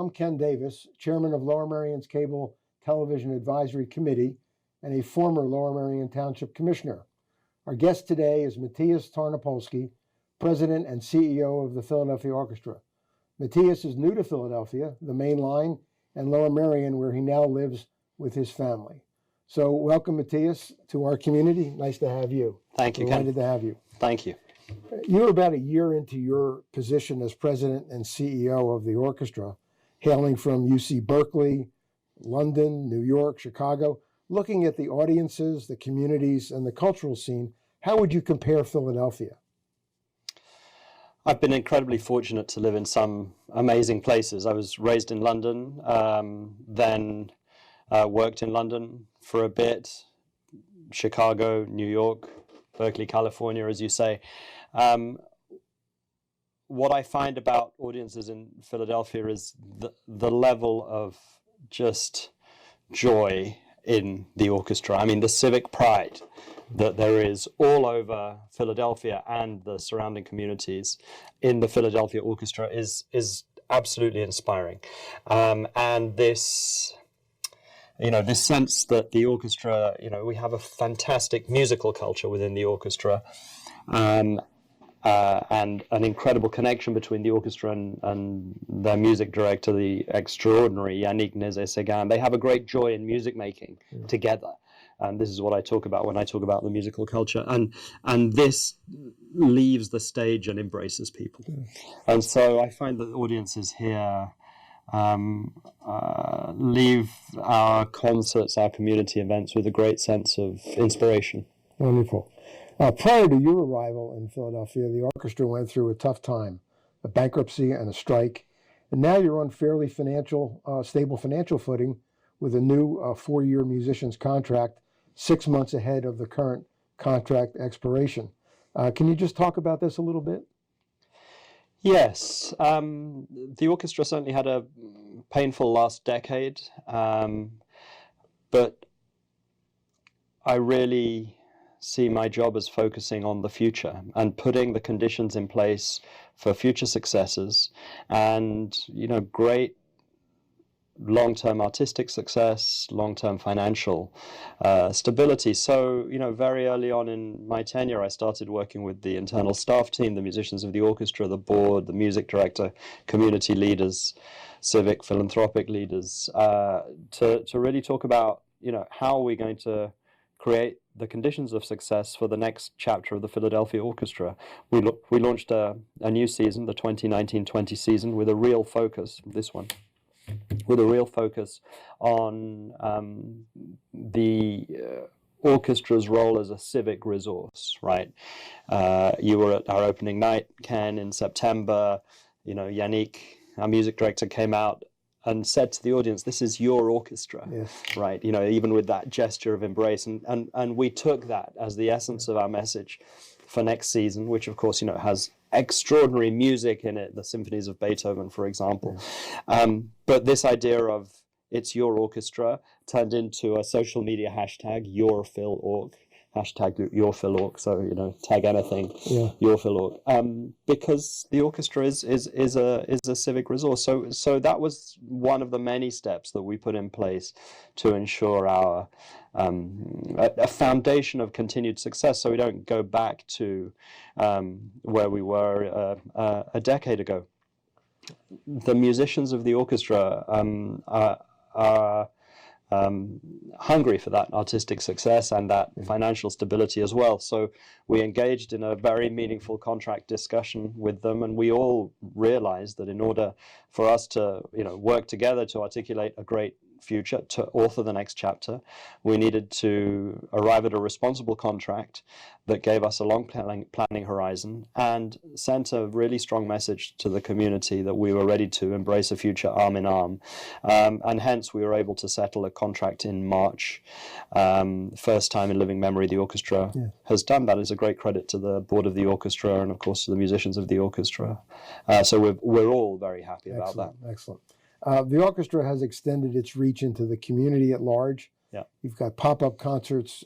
I'm Ken Davis, Chairman of Lower Merion's Cable Television Advisory Committee and a former Lower Merion Township Commissioner. Our guest today is Matias Tarnopolsky, President and CEO of the Philadelphia Orchestra. Matias is new to Philadelphia, the main line, and Lower Merion, where he now lives with his family. So welcome, Matias, to our community. Nice to have you. Thank you, Delighted Ken. to have you. Thank you. You're about a year into your position as President and CEO of the orchestra, hailing from UC Berkeley, London, New York, Chicago. Looking at the audiences, the communities, and the cultural scene, how would you compare Philadelphia? I've been incredibly fortunate to live in some amazing places. I was raised in London, then worked in London for a bit, Chicago, New York, Berkeley, California, as you say. What I find about audiences in Philadelphia is the level of just joy in the orchestra. I mean, the civic pride that there is all over Philadelphia and the surrounding communities in the Philadelphia Orchestra is absolutely inspiring. And this sense that the orchestra, we have a fantastic musical culture within the orchestra, and an incredible connection between the orchestra and their music director, the extraordinary Yannick Nézet-Séguin. They have a great joy in music making together. And this is what I talk about when I talk about the musical culture. And this leaves the stage and embraces people. And so I find that audiences here leave our concerts, our community events with a great sense of inspiration. Wonderful. Prior to your arrival in Philadelphia, the orchestra went through a tough time, a bankruptcy and a strike, and now you're on fairly stable financial footing with a new 4-year musician's contract 6 months ahead of the current contract expiration. Can you just talk about this a little bit? Yes. The orchestra certainly had a painful last decade, but I really see my job as focusing on the future and putting the conditions in place for future successes and, great long-term artistic success, long-term financial stability. So, very early on in my tenure, I started working with the internal staff team, the musicians of the orchestra, the board, the music director, community leaders, civic, philanthropic leaders, to really talk about, how are we going to create the conditions of success for the next chapter of the Philadelphia Orchestra. We launched a new season, the 2019-20 season, with a real focus, with a real focus on the orchestra's role as a civic resource, right? You were at our opening night, Ken, in September. Yannick, our music director, came out and said to the audience, "This is your orchestra," yes. Right? Even with that gesture of embrace, and we took that as the essence of our message for next season, which of course has extraordinary music in it, the symphonies of Beethoven, for example. Yeah. But this idea of "it's your orchestra" turned into a social media hashtag, #YourPhilOrg. Hashtag #YourPhilOrg, so tag anything, yeah. #YourPhilOrg, because the orchestra is a civic resource. So that was one of the many steps that we put in place to ensure our a foundation of continued success, so we don't go back to where we were a decade ago. The musicians of the orchestra are hungry for that artistic success and that financial stability as well. So we engaged in a very meaningful contract discussion with them, and we all realized that in order for us to work together to articulate a great future, to author the next chapter, we needed to arrive at a responsible contract that gave us a long planning horizon and sent a really strong message to the community that we were ready to embrace a future arm in arm. And hence we were able to settle a contract in March. First time in living memory the orchestra has done that. Is a great credit to the board of the orchestra and of course to the musicians of the orchestra. So we're all very happy about that. Excellent. The orchestra has extended its reach into the community at large. Yeah. You've got pop-up concerts.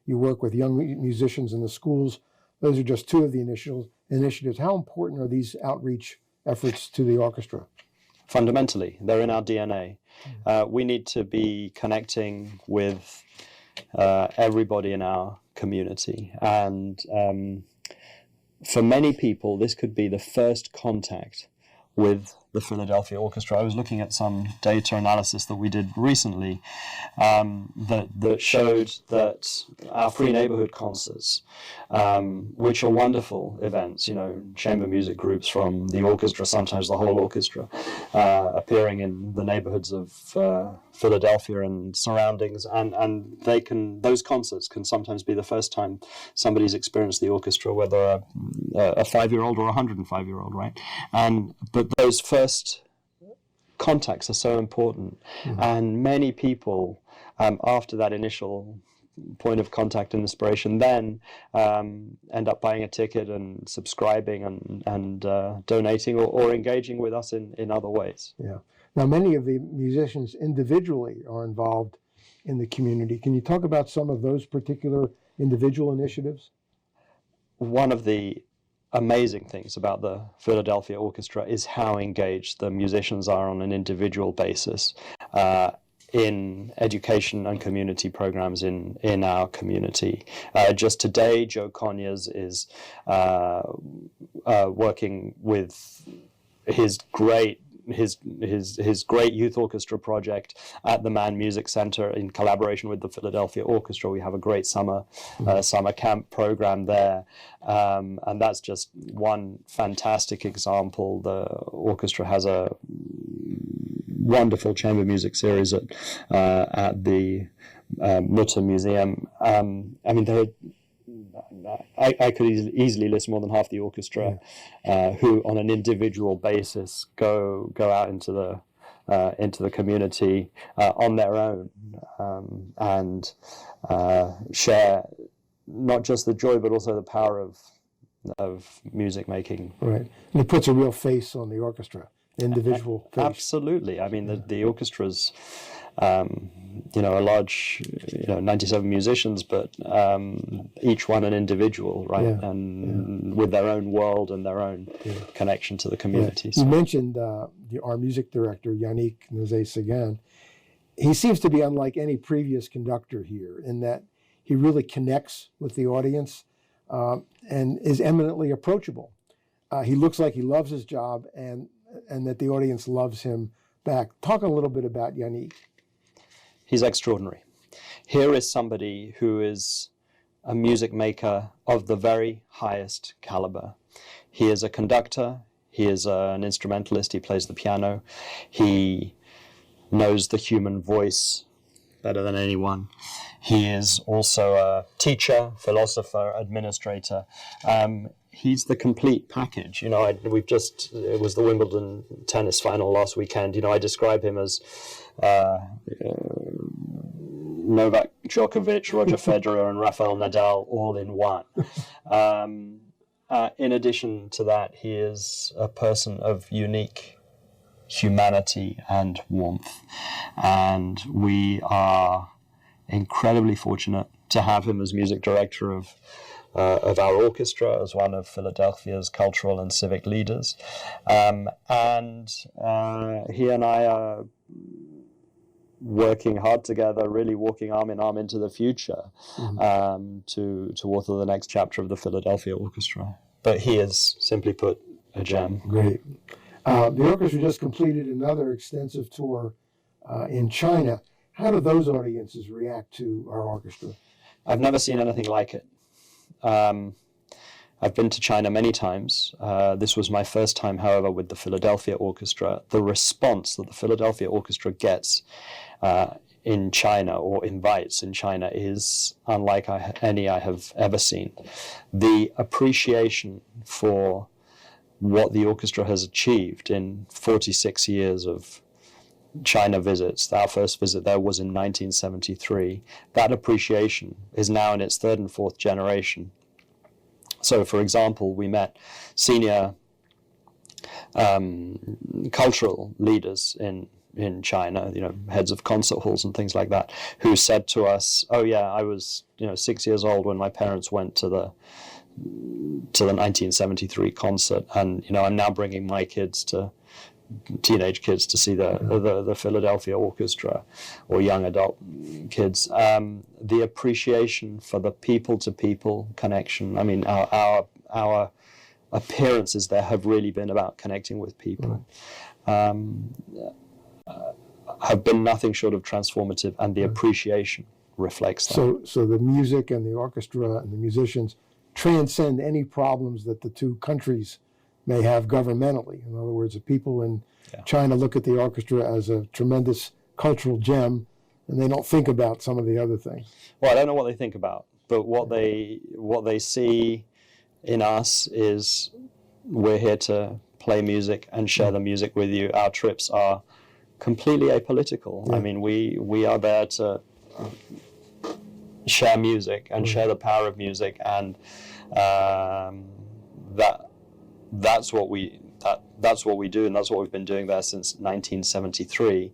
You work with young musicians in the schools. Those are just two of the initiatives. How important are these outreach efforts to the orchestra? fundamentally. They're in our DNA. We need to be connecting with everybody in our community. And for many people, this could be the first contact with the Philadelphia Orchestra. I was looking at some data analysis that we did recently that showed that our free neighborhood concerts, which are wonderful events, chamber music groups from the orchestra, sometimes the whole orchestra, appearing in the neighborhoods of Philadelphia and surroundings, and those concerts can sometimes be the first time somebody's experienced the orchestra, whether a 5-year-old or a 105-year-old, right? But those first contacts are so important, and many people after that initial point of contact and inspiration then end up buying a ticket and subscribing and donating or engaging with us in other ways. Yeah. Now, many of the musicians individually are involved in the community. Can you talk about some of those particular individual initiatives? One of the amazing things about the Philadelphia Orchestra is how engaged the musicians are on an individual basis in education and community programs in our community. Just today, Joe Conyers is working with his great youth orchestra project at the Mann Music Center in collaboration with the Philadelphia Orchestra. We have a great summer camp program there, and that's just one fantastic example. The orchestra has a wonderful chamber music series at the Mutter Museum. I could easily list more than half the orchestra who, on an individual basis, go out into the community on their own and share not just the joy but also the power of music making. Right, and it puts a real face on the orchestra, individual face. Absolutely. I mean, the orchestra's a large, 97 musicians, but each one an individual, right? With their own world and their own connection to the community. You mentioned our music director, Yannick Nézet-Séguin. He seems to be unlike any previous conductor here in that he really connects with the audience and is eminently approachable. He looks like he loves his job and that the audience loves him back. Talk a little bit about Yannick. He's extraordinary. Here is somebody who is a music maker of the very highest caliber. He is a conductor. He is an instrumentalist. He plays the piano. He knows the human voice better than anyone. He is also a teacher, philosopher, administrator. He's the complete package. It was the Wimbledon tennis final last weekend. I describe him as Novak Djokovic, Roger Federer, and Rafael Nadal all in one. In addition to that, he is a person of unique humanity and warmth. And we are incredibly fortunate to have him as music director of our orchestra, as one of Philadelphia's cultural and civic leaders. And he and I are working hard together, really walking arm in arm into the future to author the next chapter of the Philadelphia Orchestra. But he is, simply put, a gem. Great. The orchestra just completed another extensive tour in China. How do those audiences react to our orchestra? I've never seen anything like it. I've been to China many times. This was my first time, however, with the Philadelphia Orchestra. The response that the Philadelphia Orchestra gets in China, or invites in China, is unlike any I have ever seen. The appreciation for what the orchestra has achieved in 46 years of China visits. Our first visit there was in 1973. That appreciation is now in its third and fourth generation. So, for example, we met senior cultural leaders in China, heads of concert halls and things like that, who said to us, "Oh yeah, I was 6 years old when my parents went to the 1973 concert, and I'm now bringing my kids to teenage kids to see the Philadelphia Orchestra, or young adult kids. The appreciation for the people-to-people connection. I mean, our appearances there have really been about connecting with people. Have been nothing short of transformative, and the appreciation reflects that. So the music and the orchestra and the musicians transcend any problems that the two countries may have governmentally. In other words, the people in China look at the orchestra as a tremendous cultural gem, and they don't think about some of the other things. Well, I don't know what they think about, but what they see in us is we're here to play music and share the music with you. Our trips are completely apolitical. I mean, we are there to share music and share the power of music, and that's what we do, and that's what we've been doing there since 1973.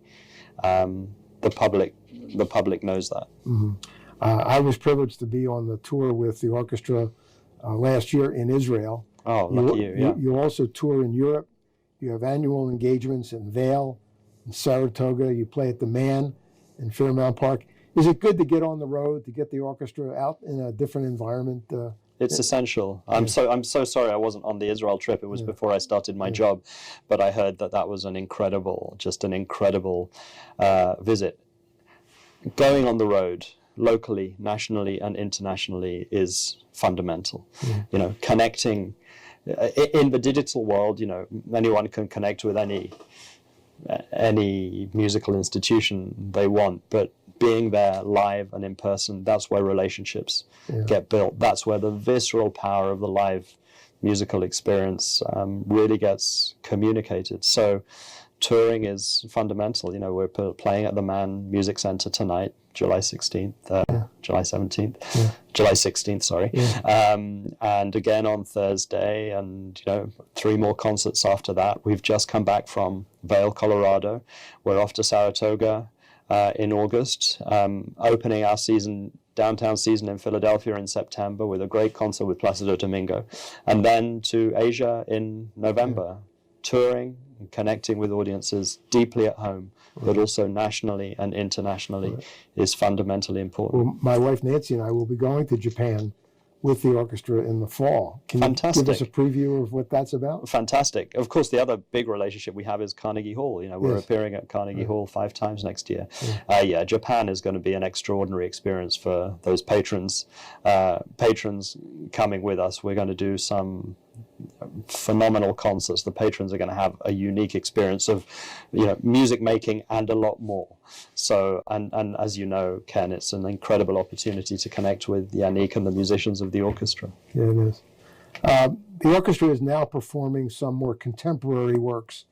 The public knows that. Mm-hmm. I was privileged to be on the tour with the orchestra last year in Israel. Oh, lucky you! Yeah. You also tour in Europe. You have annual engagements in Vail, in Saratoga. You play at the Man in Fairmount Park. Is it good to get on the road, to get the orchestra out in a different environment? It's essential. I'm so sorry I wasn't on the Israel trip. It was before I started my job, but I heard that was an incredible visit. Going on the road, locally, nationally, and internationally, is fundamental. You know, connecting in the digital world. You know, anyone can connect with any musical institution they want, but being there live and in person, that's where relationships get built. That's where the visceral power of the live musical experience really gets communicated. So touring is fundamental. You know, we're playing at the Man Music Center tonight, July 16th, July 17th, July 16th, sorry. And again on Thursday, and, you know, 3 more concerts after that. We've just come back from Vail, Colorado. We're off to Saratoga in August, opening our downtown season in Philadelphia in September with a great concert with Placido Domingo, and then to Asia in November, touring and connecting with audiences deeply at home, but also nationally and internationally is fundamentally important. Well, my wife Nancy and I will be going to Japan with the orchestra in the fall. Can Fantastic. you give us a preview of what that's about? Fantastic. Of course, the other big relationship we have is Carnegie Hall. You know, we're appearing at Carnegie Hall 5 times next year. Japan is going to be an extraordinary experience for those patrons coming with us. We're going to do some phenomenal concerts. The patrons are going to have a unique experience of, you know, music making and a lot more. So, and as you know, Ken, it's an incredible opportunity to connect with Yannick and the musicians of the orchestra. Yeah, it is. The orchestra is now performing some more contemporary works,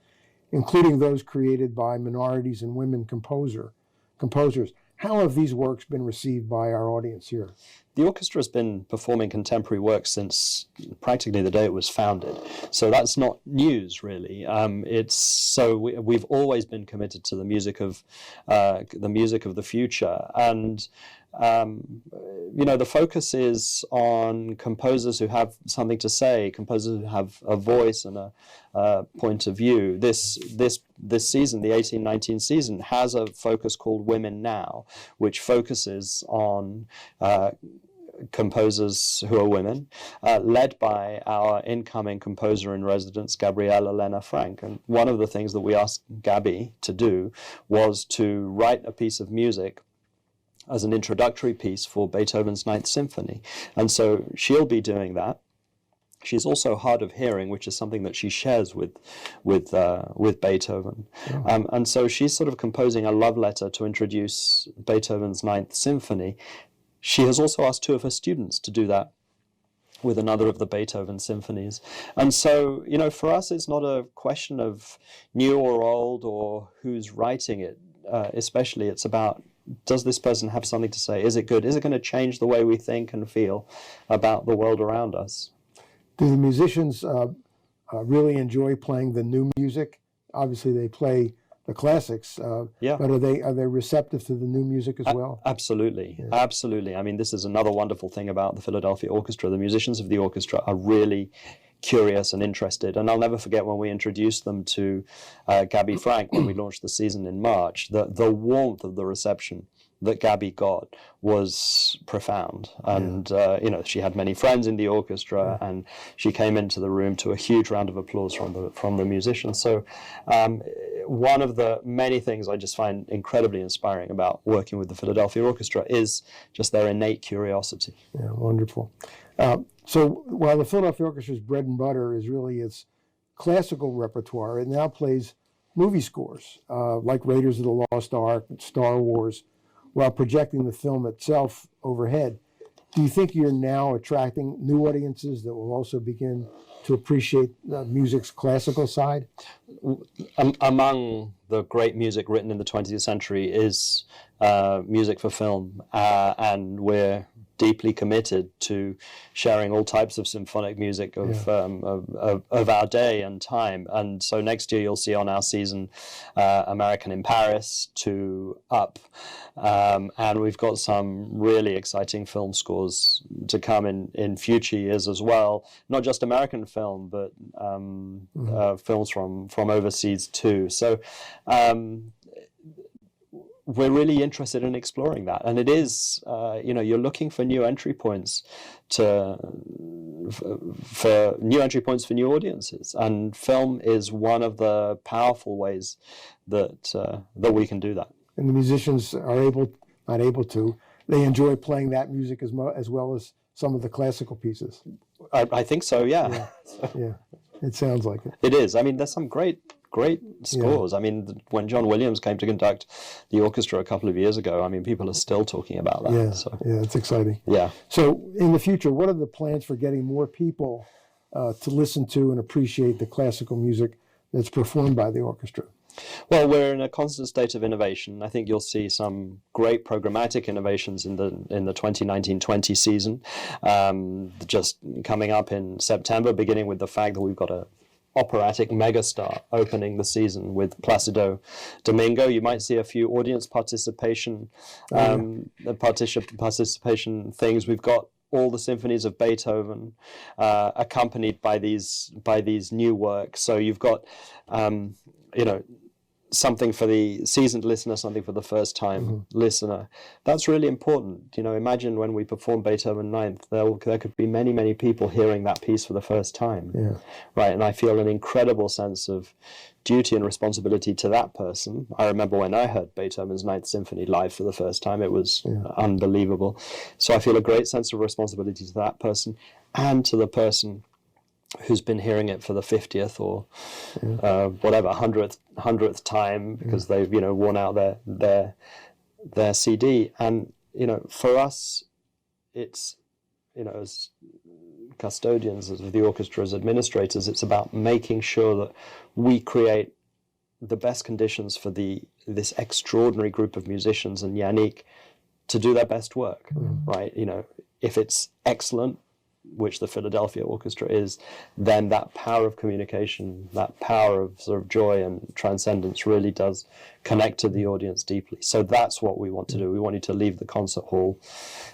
including those created by minorities and women composers. How have these works been received by our audience here? The orchestra has been performing contemporary work since practically the day it was founded, so that's not news, really. We've always been committed to the music of the future, and you know, the focus is on composers who have something to say, composers who have a voice and a point of view. This season, the 18-19 season, has a focus called Women Now, which focuses on composers who are women, led by our incoming composer in residence, Gabriella Lena Frank. And one of the things that we asked Gabby to do was to write a piece of music as an introductory piece for Beethoven's Ninth Symphony. And so she'll be doing that. She's also hard of hearing, which is something that she shares with Beethoven. And so she's sort of composing a love letter to introduce Beethoven's Ninth Symphony. She has also asked 2 of her students to do that with another of the Beethoven symphonies. And so, you know, for us, it's not a question of new or old or who's writing it, especially. It's about, does this person have something to say? Is it good? Is it going to change the way we think and feel about the world around us? Do the musicians really enjoy playing the new music? Obviously, they play the classics, but are they receptive to the new music as well? Absolutely, absolutely. I mean, this is another wonderful thing about the Philadelphia Orchestra. The musicians of the orchestra are really curious and interested. And I'll never forget when we introduced them to Gabby Frank when we launched the season in March, the warmth of the reception that Gabby got was profound. And, she had many friends in the orchestra, and she came into the room to a huge round of applause from the musicians. So one of the many things I just find incredibly inspiring about working with the Philadelphia Orchestra is just their innate curiosity. Yeah, wonderful. So while the Philadelphia Orchestra's bread and butter is really its classical repertoire, it now plays movie scores, like Raiders of the Lost Ark and Star Wars, while projecting the film itself overhead. Do you think you're now attracting new audiences that will also begin to appreciate music's classical side? Among the great music written in the 20th century is music for film, and we're deeply committed to sharing all types of symphonic music of our day and time. And so next year you'll see on our season American in Paris to Up, and we've got some really exciting film scores to come in future years as well. Not just American film, but films from overseas too. So we're really interested in exploring that, and it is, you're looking for new entry points for new audiences, and film is one of the powerful ways that we can do that. And the musicians are they enjoy playing that music as well as some of the classical pieces. I think so, yeah. Yeah, it sounds like it. It is. I mean, there's some great scores. I mean, when John Williams came to conduct the orchestra a couple of years ago, I mean, people are still talking about that. Yeah, it's exciting. Yeah. So in the future, what are the plans for getting more people to listen to and appreciate the classical music that's performed by the orchestra? Well, we're in a constant state of innovation. I think you'll see some great programmatic innovations in the 2019-20 season, just coming up in September, beginning with the fact that we've got a operatic megastar opening the season with Placido Domingo. You might see a few audience participation participation things. We've got all the symphonies of Beethoven accompanied by these new works. So you've got something for the seasoned listener, something for the first time listener. That's really important. Imagine when we perform Beethoven Ninth, there could be many, many people hearing that piece for the first time. Yeah. Right. And I feel an incredible sense of duty and responsibility to that person. I remember when I heard Beethoven's Ninth Symphony live for the first time, it was unbelievable. So I feel a great sense of responsibility to that person and to the person who's been hearing it for the 50th or 100th time because they've worn out their CD. And for us, it's as custodians of the orchestra, as administrators, it's about making sure that we create the best conditions for this extraordinary group of musicians and Yannick to do their best work. Right? If it's excellent, which the Philadelphia Orchestra is, then that power of communication, that power of sort of joy and transcendence really does connect to the audience deeply. So that's what we want to do. We want you to leave the concert hall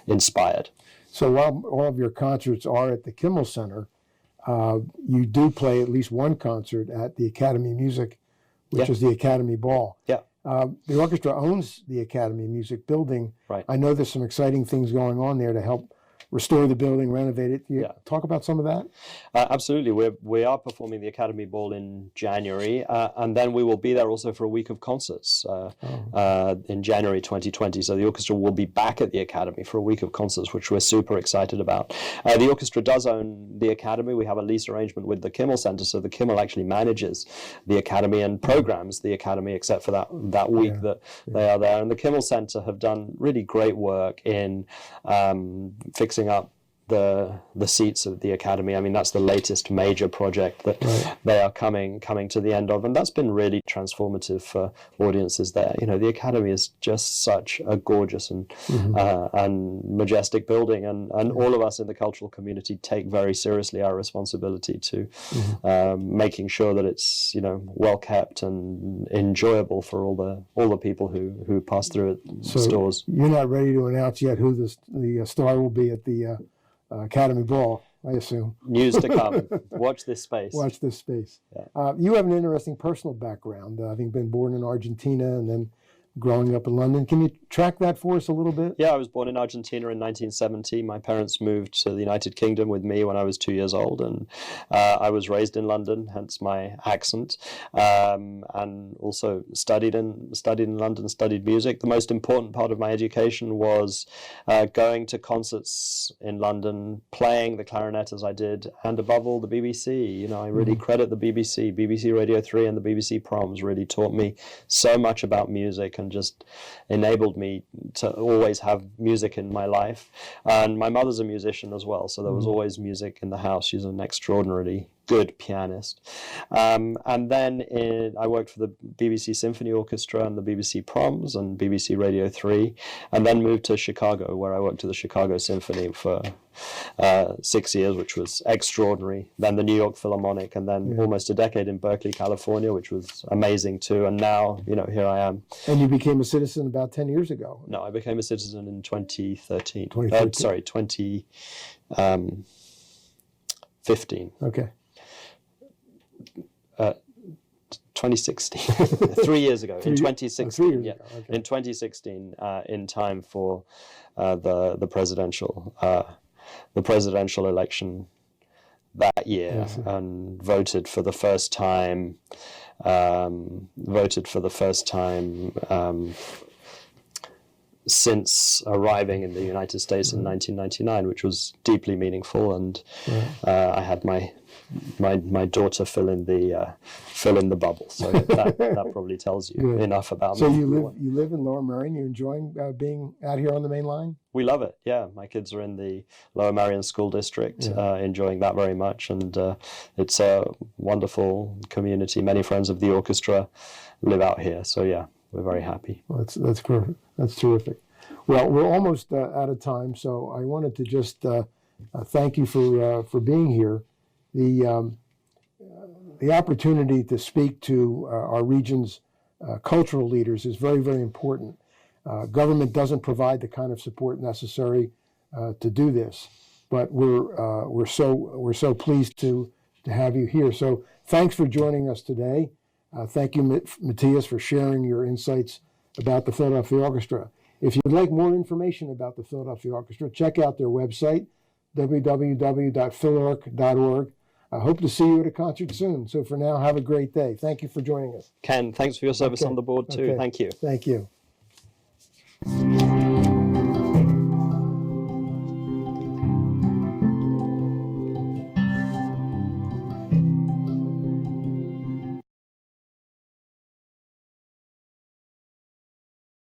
inspired. So while all of your concerts are at the Kimmel Center, you do play at least one concert at the Academy Music, which is the Academy Ball. Yeah. The orchestra owns the Academy Music building. Right. I know there's some exciting things going on there to help restore the building, renovate it. Can you talk about some of that? Absolutely. We are performing the Academy Ball in January, and then we will be there also for a week of concerts in January 2020. So the orchestra will be back at the Academy for a week of concerts, which we're super excited about. The orchestra does own the Academy. We have a lease arrangement with the Kimmel Center, so the Kimmel actually manages the Academy and programs the Academy, except for that week that they are there. And the Kimmel Center have done really great work in fixing up the seats of the Academy. I mean, that's the latest major project that they are coming to the end of, and that's been really transformative for audiences there. The Academy is just such a gorgeous and majestic building, and all of us in the cultural community take very seriously our responsibility to making sure that it's well kept and enjoyable for all the people who pass through it. So stores. You're not ready to announce yet who the star will be at the Academy Ball. I assume. News to come. Watch this space. Watch this space. Yeah. You have an interesting personal background, having been born in Argentina and then growing up in London. Can you track that for us a little bit? Yeah, I was born in Argentina in 1970. My parents moved to the United Kingdom with me when I was 2 years old, and I was raised in London, hence my accent, and also studied in London, studied music. The most important part of my education was going to concerts in London, playing the clarinet as I did, and above all, the BBC. You know, I really credit the BBC, BBC Radio 3 and the BBC Proms really taught me so much about music and just enabled me to always have music in my life. And my mother's a musician as well, so there was always music in the house. She's an extraordinarily good pianist. And then I worked for the BBC Symphony Orchestra and the BBC Proms and BBC Radio 3, and then moved to Chicago, where I worked at the Chicago Symphony for 6 years, which was extraordinary. Then the New York Philharmonic, and then almost a decade in Berkeley, California, which was amazing too. And now, you know, here I am. And you became a citizen about 10 years ago. No, I became a citizen in 2013. 2015. Okay. 2016, 3 years ago. In 2016, yeah. Okay. In 2016, in time for the presidential election that year, Yes. and voted for the first time. Since arriving in the United States in 1999, which was deeply meaningful, and I had my daughter fill in the bubble. So that probably tells you enough about me. So you live in Lower Merion. You enjoying being out here on the main line? We love it. Yeah, my kids are in the Lower Merion School District, enjoying that very much, and it's a wonderful community. Many friends of the orchestra live out here. So yeah, we're very happy. Well, that's perfect. That's terrific. Well, we're almost out of time, so I wanted to just thank you for being here. The opportunity to speak to our region's cultural leaders is very, very important. Government doesn't provide the kind of support necessary to do this, but we're so pleased to have you here. So thanks for joining us today. Thank you, Matias, for sharing your insights about the Philadelphia Orchestra. If you'd like more information about the Philadelphia Orchestra, check out their website, www.philorg.org. I hope to see you at a concert soon. So for now, have a great day. Thank you for joining us. Ken, thanks for your service on the board too. Okay. Thank you. Thank you.